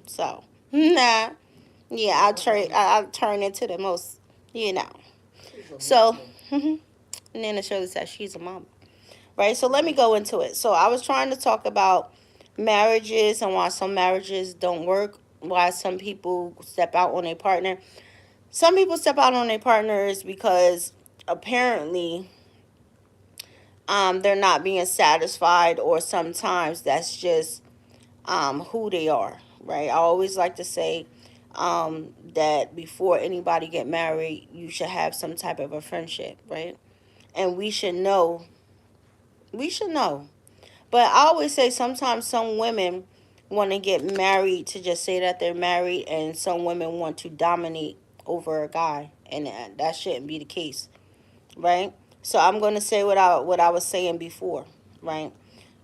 So, nah. Yeah, I'll turn into the most, you know. So, Nana Shirley says she's a mom. Right? So let me go into it. So I was trying to talk about marriages and why some marriages don't work, why some people step out on a partner. Some people step out on their partners because apparently they're not being satisfied, or sometimes that's just who they are, right? I always like to say that before anybody get married, you should have some type of a friendship, right? And we should know. But I always say sometimes some women want to get married to just say that they're married, and some women want to dominate over a guy, and that shouldn't be the case, right? So I'm going to say what I was saying before, right?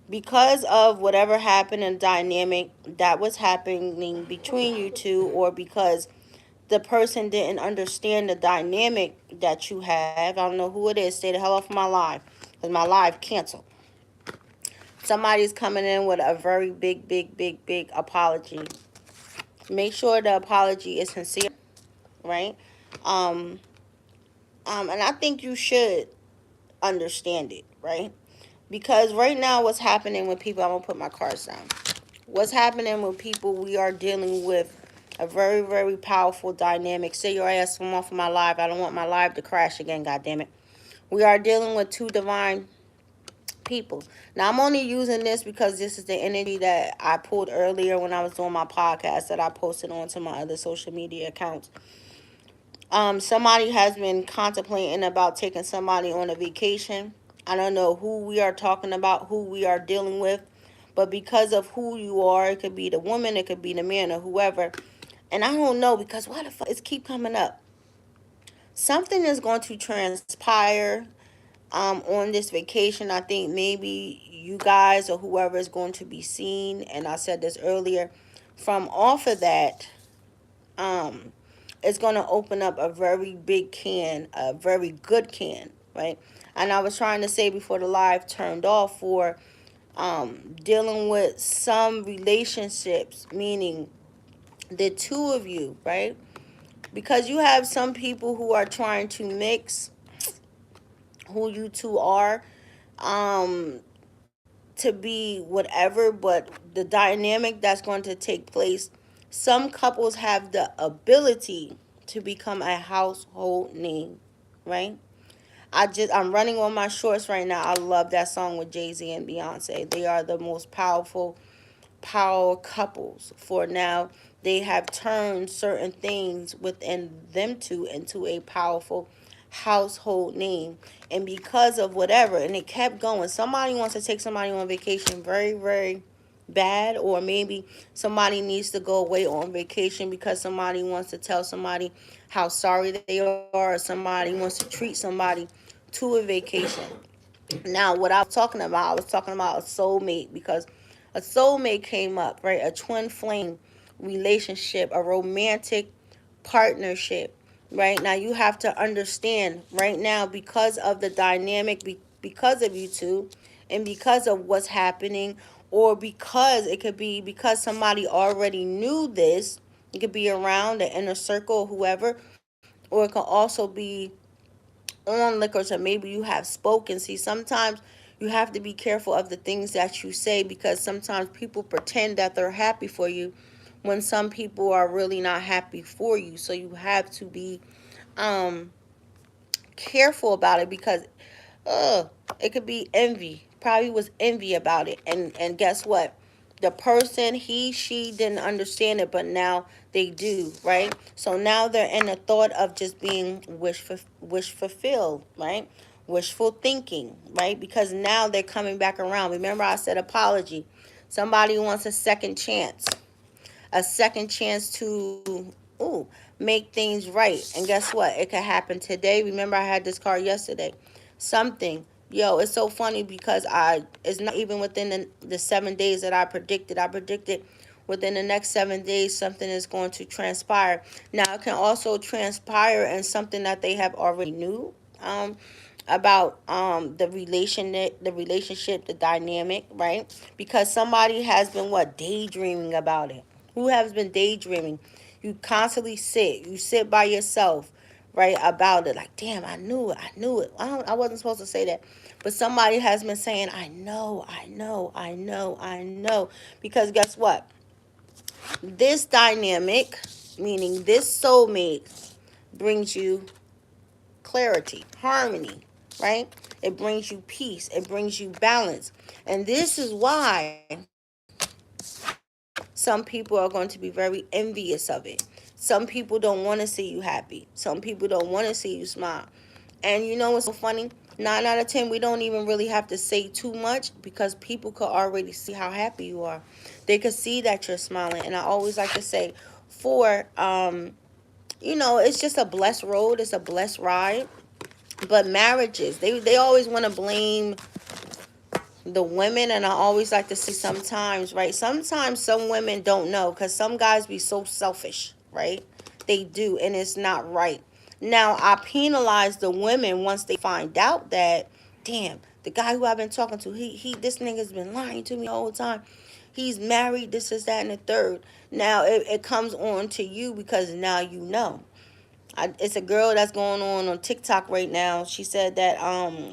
Because of whatever happened in dynamic that was happening between you two, or because the person didn't understand the dynamic that you have. I don't know who it is. Stay the hell off my live, because my live canceled. Somebody's coming in with a very big, big, big, big apology. Make sure the apology is sincere, right? Um, and I think you should understand it, right? Because right now, what's happening with people, I'm gonna put my cards down. What's happening with people, we are dealing with a very, very powerful dynamic. Say your ass from off of my live. I don't want my live to crash again, God damn it. We are dealing with two divine people. Now, I'm only using this because this is the energy that I pulled earlier when I was doing my podcast that I posted onto my other social media accounts. Somebody has been contemplating about taking somebody on a vacation. I don't know who we are talking about, who we are dealing with, but because of who you are, it could be the woman, it could be the man, or whoever. And I don't know, because why the fuck it keep coming up? Something is going to transpire on this vacation. I think maybe you guys or whoever is going to be seen, and I said this earlier, from off of that, um, it's going to open up a very big can, a very good can, right? And I was trying to say before the live turned off, for dealing with some relationships, meaning the two of you, right? Because you have some people who are trying to mix who you two are, um, to be whatever, but the dynamic that's going to take place, some couples have the ability to become a household name, right? I'm running on my shorts right now. I love that song with Jay-Z and Beyonce. They are the most power couples for now. They have turned certain things within them two into a powerful household name. And because of whatever, and it kept going. Somebody wants to take somebody on vacation very, very bad, or maybe somebody needs to go away on vacation because somebody wants to tell somebody how sorry they are, or somebody wants to treat somebody to a vacation. Now, what I was talking about a soulmate, because a soulmate came up, right? A twin flame relationship, a romantic partnership, right? Now, you have to understand right now, because of the dynamic, because of you two, and because of what's happening, or because it could be because somebody already knew this. It could be around the inner circle, whoever, or it could also be on liquor, so maybe you have spoken. See, sometimes you have to be careful of the things that you say, because sometimes people pretend that they're happy for you when some people are really not happy for you. So you have to be um careful about it, because uh it could be envy. Probably was envy about it. And guess what? The person, he, she didn't understand it, but now they do, right? So now they're in the thought of just being wish fulfilled, right? Wishful thinking, right? Because now they're coming back around. Remember, I said apology. Somebody wants a second chance to, ooh, make things right. And guess what? It could happen today. Remember, I had this card yesterday. Something. Yo, it's so funny because it's not even within the 7 days that I predicted. I predicted within the next 7 days something is going to transpire. Now, it can also transpire in something that they have already knew about the relationship, the dynamic, right? Because somebody has been what, daydreaming about it. Who has been daydreaming? You constantly you sit by yourself, right, about it. Like, damn, I knew it, I knew it. I wasn't supposed to say that. But somebody has been saying, I know, I know, I know, I know. Because guess what? This dynamic, meaning this soulmate, brings you clarity, harmony, right? It brings you peace, it brings you balance. And this is why some people are going to be very envious of it. Some people don't want to see you happy. Some people don't want to see you smile. And you know what's so funny? 9 out of 10, we don't even really have to say too much because people could already see how happy you are. They could see that you're smiling. And I always like to say, for it's just a blessed road. It's a blessed ride. But marriages, they always want to blame the women, and I always like to say sometimes, right? Sometimes some women don't know because some guys be so selfish, right? They do, and it's not right. Now, I penalize the women once they find out that, damn, the guy who I've been talking to, this nigga's been lying to me the whole time. He's married, this is that, and the third. Now, it comes on to you because now you know. It's a girl that's going on TikTok right now. She said that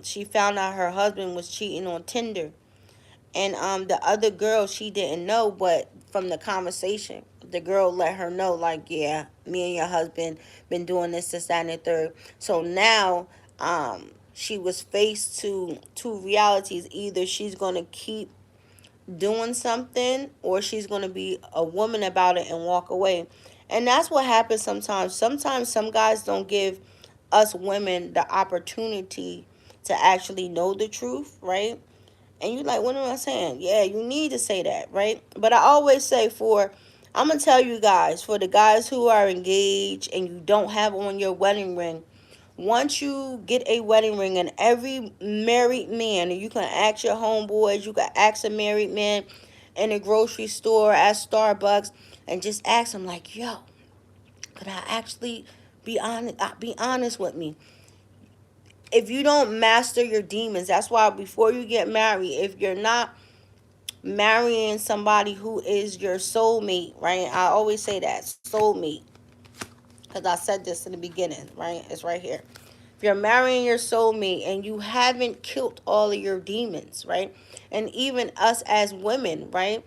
she found out her husband was cheating on Tinder, and the other girl, she didn't know, but from the conversation, the girl let her know, like, yeah, me and your husband been doing this, that, and the third. So now she was faced to two realities: either she's gonna keep doing something, or she's going to be a woman about it and walk away. And that's what happens sometimes. Sometimes some guys don't give us women the opportunity to actually know the truth, right? And you like, what am I saying? Yeah, you need to say that, right? But I always say, I'm going to tell you guys, for the guys who are engaged and you don't have on your wedding ring, once you get a wedding ring, and every married man, and you can ask your homeboys, you can ask a married man in a grocery store, at Starbucks, and just ask them, like, yo, could I actually be honest with me? If you don't master your demons, that's why before you get married, if you're not marrying somebody who is your soulmate, right? I always say that, soulmate, because I said this in the beginning, right? It's right here. If you're marrying your soulmate and you haven't killed all of your demons, right? And even us as women, right?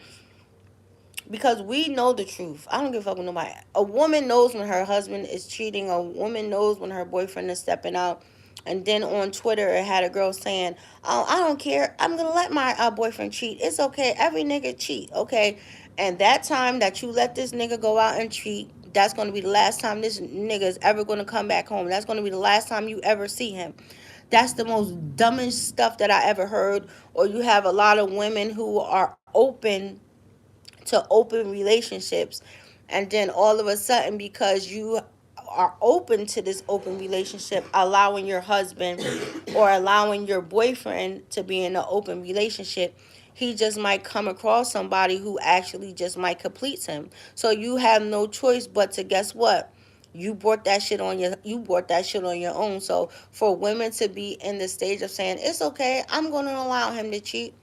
Because we know the truth. I don't give a fuck with nobody. A woman knows when her husband is cheating. A woman knows when her boyfriend is stepping out. And then on Twitter, it had a girl saying, "Oh, I don't care. I'm gonna let my boyfriend cheat. It's okay. Every nigga cheat, okay." And that time that you let this nigga go out and cheat, that's gonna be the last time this nigga is ever gonna come back home. That's gonna be the last time you ever see him. That's the most dumbest stuff that I ever heard. Or you have a lot of women who are open to open relationships, and then all of a sudden, because you are open to this open relationship, allowing your husband or allowing your boyfriend to be in an open relationship, he just might come across somebody who actually just might complete him. So you have no choice but to, guess what, you brought that shit on your own. So for women to be in the stage of saying, it's okay, I'm going to allow him to cheat,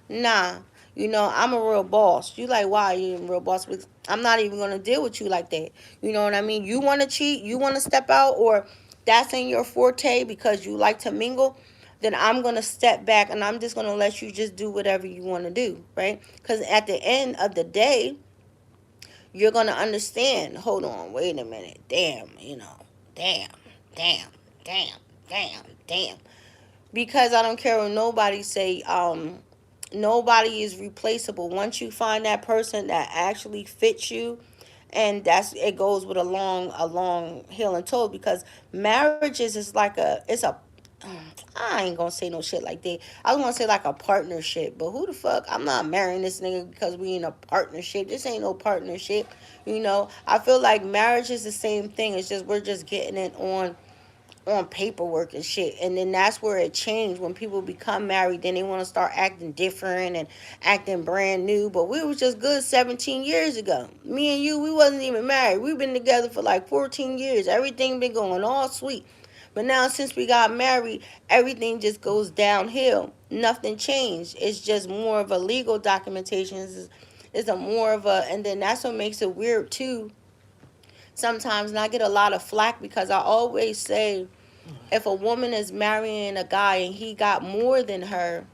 nah. I'm a real boss. You like, why are you a real boss? Because I'm not even going to deal with you like that. You know what I mean? You want to cheat, you want to step out, or that's in your forte because you like to mingle, then I'm going to step back and I'm just going to let you just do whatever you want to do, right? Because at the end of the day, you're going to understand, hold on, wait a minute, damn, damn, damn, damn, damn, damn. Because I don't care what nobody say, nobody is replaceable. Once you find that person that actually fits you, and it goes with a long hill and toe, because marriages is like I ain't gonna say no shit like that. I was gonna say like a partnership, but who the fuck? I'm not marrying this nigga because we in a partnership. This ain't no partnership. I feel like marriage is the same thing. It's just we're just getting it on paperwork and shit. And then that's where it changed. When people become married, then they want to start acting different and acting brand new. But we was just good 17 years ago. Me and you, we wasn't even married. We've been together for like 14 years. Everything been going all sweet. But now since we got married, everything just goes downhill. Nothing changed. It's just more of a legal documentation. It's a more of a, and then that's what makes it weird too. Sometimes, and I get a lot of flack because I always say, if a woman is marrying a guy and he got more than her,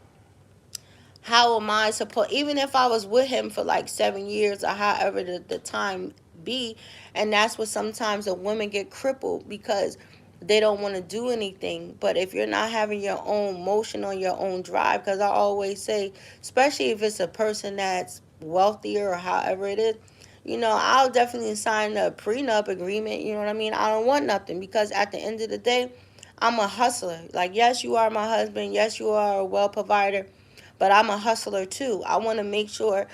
how am I supposed, even if I was with him for like 7 years or however the time be, and that's what sometimes the women get crippled because they don't want to do anything. But if you're not having your own motion or your own drive, because I always say, especially if it's a person that's wealthier or however it is, I'll definitely sign a prenup agreement. You know what I mean? I don't want nothing because at the end of the day, I'm a hustler. Like, yes, you are my husband. Yes, you are a well provider, but I'm a hustler too. I want to make sure,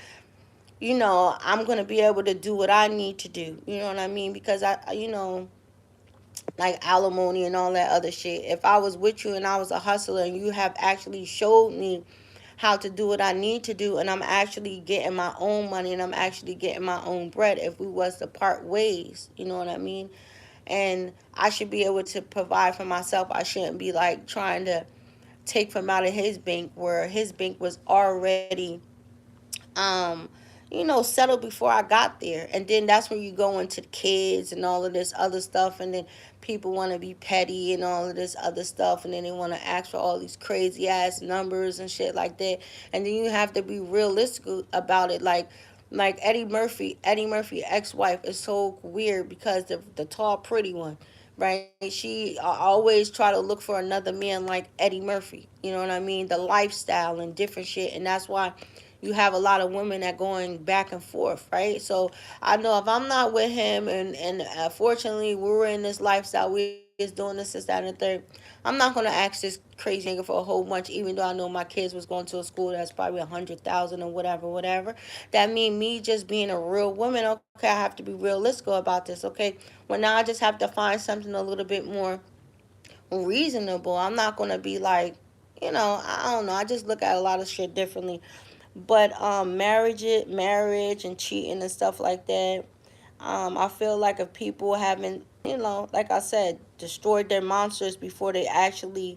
I'm going to be able to do what I need to do. You know what I mean? Because like alimony and all that other shit. If I was with you and I was a hustler and you have actually showed me how to do what I need to do and I'm actually getting my own money and I'm actually getting my own bread, if we was to part ways, you know what I mean? And I should be able to provide for myself. I shouldn't be like trying to take from out of his bank where his bank was already um settled before I got there. And then that's when you go into the kids and all of this other stuff, and then people want to be petty and all of this other stuff, and then they want to ask for all these crazy ass numbers and shit like that. And then you have to be realistic about it. Like Eddie Murphy ex-wife is so weird because the tall pretty one, right? She always try to look for another man like Eddie Murphy. You know what I mean? The lifestyle and different shit, and that's why you have a lot of women that going back and forth, right? So I know if I'm not with him, and fortunately we were in this lifestyle, we is doing this, that, and the third. I'm not gonna ask this crazy nigga for a whole bunch, even though I know my kids was going to a school that's probably 100,000 or whatever, whatever. That mean me just being a real woman. Okay, I have to be realistic about this. Okay, well now I just have to find something a little bit more reasonable. I'm not gonna be like, I don't know. I just look at a lot of shit differently. But marriage and cheating and stuff like that. I feel like if people haven't, like I said, destroyed their monsters before they actually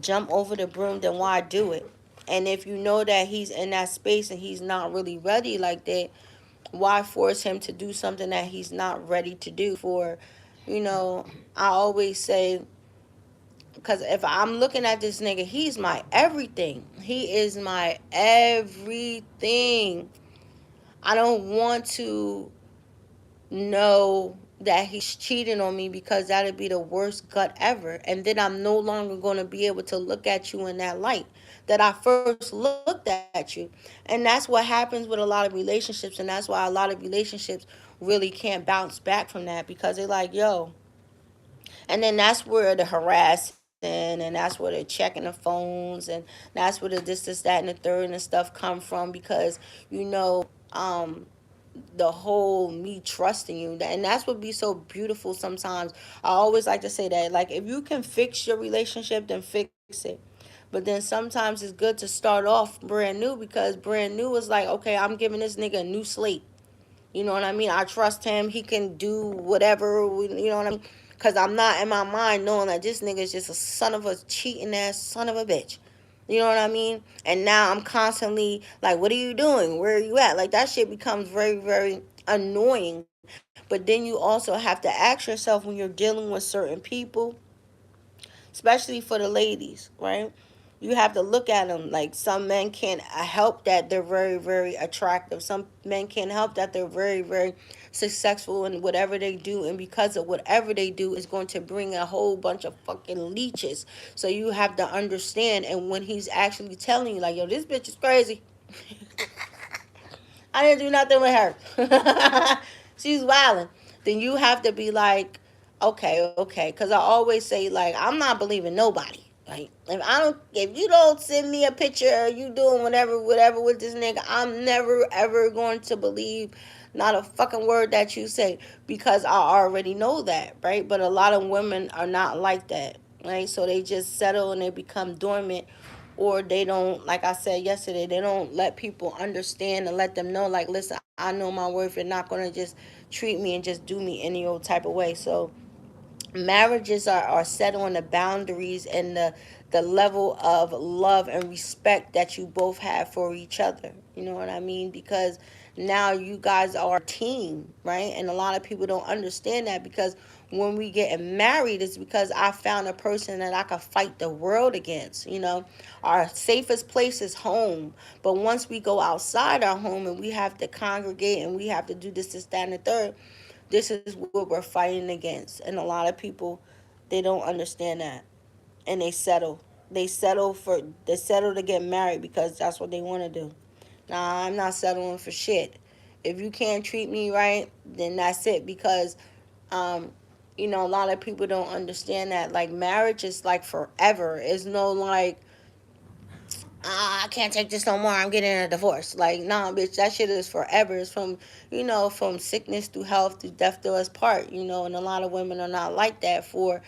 jump over the broom, then why do it? And if you know that he's in that space and he's not really ready like that, why force him to do something that he's not ready to do for, you know, I always say, because if I'm looking at this nigga, he's my everything. He is my everything. I don't want to know that he's cheating on me because that'd be the worst gut ever. And then I'm no longer going to be able to look at you in that light that I first looked at you. And that's what happens with a lot of relationships. And that's why a lot of relationships really can't bounce back from that because they're like, yo. And then that's where the harassing, and that's where the checking the phones, and that's where the this, that, and the third and stuff come from because, you know, um, the whole me trusting you. And that's what be so beautiful sometimes. I always like to say that, like, if you can fix your relationship, then fix it. But then sometimes it's good to start off brand new because brand new is like, okay, I'm giving this nigga a new slate. You know what I mean? I trust him. He can do whatever. You know what I mean? Because I'm not in my mind knowing that this nigga is just a son of a cheating ass son of a bitch. You know what I mean? And now I'm constantly like, what are you doing? Where are you at? Like, that shit becomes very, very annoying. But then you also have to ask yourself when you're dealing with certain people, especially for the ladies, right? You have to look at them. Like, some men can't help that they're very, very attractive. Some men can't help that they're very, very successful in whatever they do, and because of whatever they do is going to bring a whole bunch of fucking leeches. So you have to understand. And when he's actually telling you, like, yo, this bitch is crazy, I didn't do nothing with her, she's wilding, then you have to be like, okay, okay. Because I always say, like, I'm not believing nobody. Like, if you don't send me a picture or you doing whatever, whatever with this nigga, I'm never ever going to believe not a fucking word that you say because I already know that, right? But a lot of women are not like that, right? So they just settle and they become dormant, or they don't, like I said yesterday, they don't let people understand and let them know, like, listen, I know my worth. You're not gonna just treat me and just do me any old type of way. So marriages are set on the boundaries and the level of love and respect that you both have for each other. You know what I mean? Because now you guys are a team, right? And a lot of people don't understand that, because when we get married, it's because I found a person that I could fight the world against. Our safest place is home, but once we go outside our home and we have to congregate and we have to do this, that, and the third, this is what we're fighting against. And a lot of people, they don't understand that, and they settle to get married because that's what they want to do. Nah, I'm not settling for shit. If you can't treat me right, then that's it. Because um a lot of people don't understand that, like, marriage is like forever. It's no like, I can't take this no more, I'm getting a divorce. Like, nah, bitch, that shit is forever. It's from sickness through health through death do us part. And a lot of women are not like that. For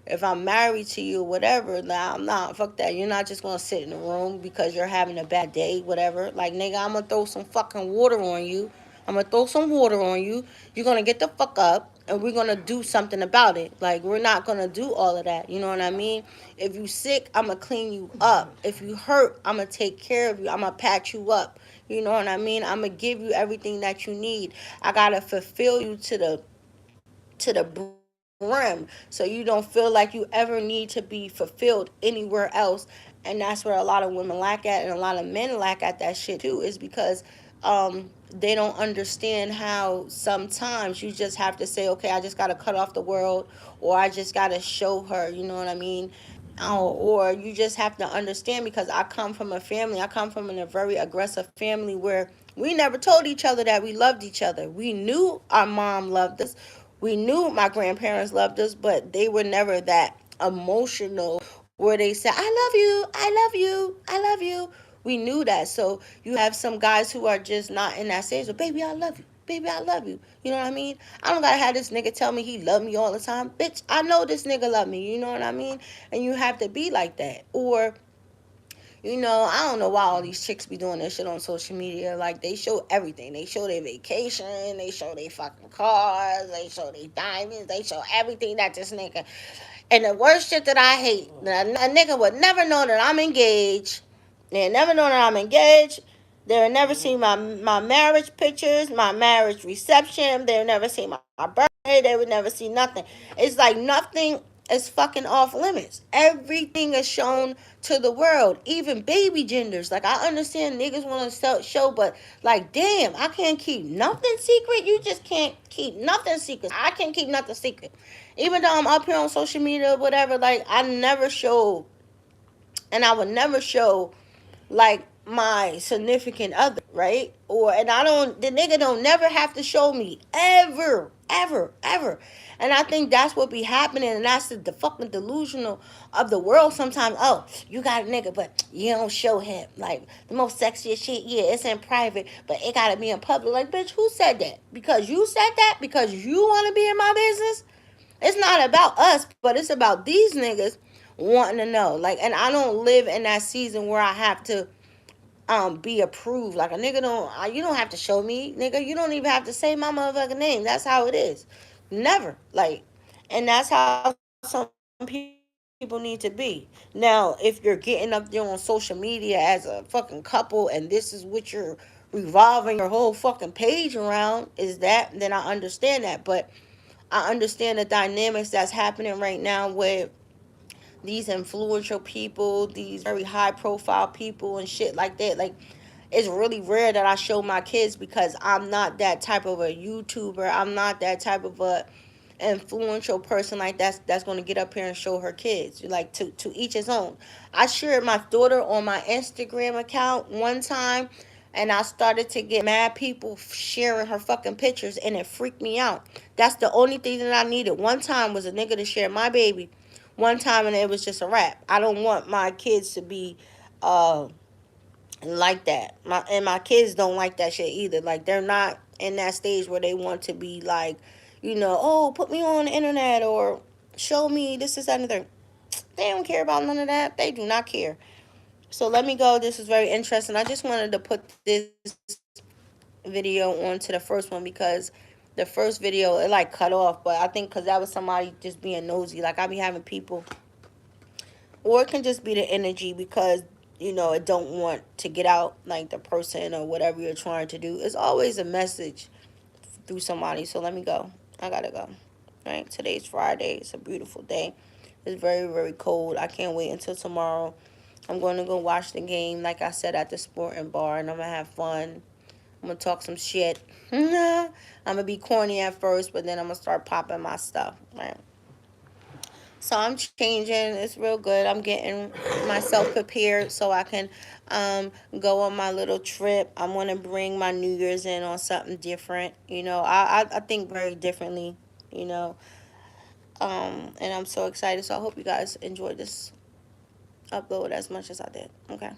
if I'm married to you, whatever, nah, I'm not. Fuck that. You're not just gonna sit in the room because you're having a bad day, whatever. Like, nigga, I'm gonna throw some fucking water on you. I'm gonna throw some water on you. You're gonna get the fuck up and we're gonna do something about it. Like, we're not gonna do all of that. You know what I mean? If you sick, I'm gonna clean you up. If you hurt, I'm gonna take care of you. I'm gonna patch you up. You know what I mean? I'm gonna give you everything that you need. I gotta fulfill you to the brim, so you don't feel like you ever need to be fulfilled anywhere else. And that's where a lot of women lack at, and a lot of men lack at that shit too, is because they don't understand how sometimes you just have to say, okay, I just gotta cut off the world, or I just gotta show her. You know what I mean? Or you just have to understand, because I come from a very aggressive family where we never told each other that we loved each other. We knew our mom loved us. We knew my grandparents loved us, but they were never that emotional where they said, I love you, I love you, I love you. We knew that. So you have some guys who are just not in that stage of, baby, I love you. Baby, I love you. You know what I mean? I don't gotta have this nigga tell me he love me all the time. Bitch, I know this nigga love me. You know what I mean? And you have to be like that. Or I don't know why all these chicks be doing this shit on social media. Like, they show everything. They show their vacation. They show their fucking cars. They show their diamonds. They show everything that this nigga. And the worst shit that I hate, a nigga would never know that I'm engaged. They never know that I'm engaged. They'll never see my marriage pictures, my marriage reception. They'll never see my birthday. They would never see nothing. It's like nothing is fucking off limits. Everything is shown to the world, even baby genders. Like, I understand niggas want to show, but like, damn, I can't keep nothing secret. You just can't keep nothing secret. I can't keep nothing secret. Even though I'm up here on social media or whatever, like, I never show, and I would never show, like, my significant other, right? And the nigga don't never have to show me, ever, ever, ever. And I think that's what be happening, and that's the fucking delusional of the world sometimes. Oh, you got a nigga, but you don't show him. Like, the most sexiest shit, yeah, it's in private, but it gotta be in public. Like, bitch, who said that? Because you said that? Because you wanna be in my business? It's not about us, but it's about these niggas wanting to know. Like, and I don't live in that season where I have to be approved. Like, a nigga you don't have to show me, nigga. You don't even have to say my motherfucking name. That's how it is. Never. Like, and that's how some people need to be. Now, if you're getting up there on social media as a fucking couple and this is what you're revolving your whole fucking page around, is that, then I understand that. But I understand the dynamics that's happening right now with these influential people, these very high profile people and shit like that. Like, it's really rare that I show my kids, because I'm not that type of a YouTuber. I'm not that type of a influential person like that's going to get up here and show her kids. Like, to each his own. I shared my daughter on my Instagram account one time, and I started to get mad people sharing her fucking pictures, and it freaked me out. That's the only thing that I needed. One time was a nigga to share my baby. One time, and it was just a wrap. I don't want my kids to be uh like that. My kids don't like that shit either. Like, they're not in that stage where they want to be like, oh, put me on the internet, or show me this, is that, and the third. They don't care about none of that. They do not care. So let me go. This is very interesting. I just wanted to put this video onto the first one, because the first video, it like cut off. But I think because that was somebody just being nosy. Like, I be having people or it can just be the energy because it don't want to get out, like the person or whatever you're trying to do. It's always a message through somebody. So let me go. I gotta go. Right? Today's Friday. It's a beautiful day. It's very, very cold. I can't wait until tomorrow. I'm going to go watch the game, like I said, at the sporting bar, and I'm going to have fun. I'm going to talk some shit. I'm going to be corny at first, but then I'm going to start popping my stuff. Right? So I'm changing. It's real good. I'm getting myself prepared so I can go on my little trip. I want to bring my New Year's in on something different. I think very differently. You know, and I'm so excited. So I hope you guys enjoyed this upload as much as I did. Okay.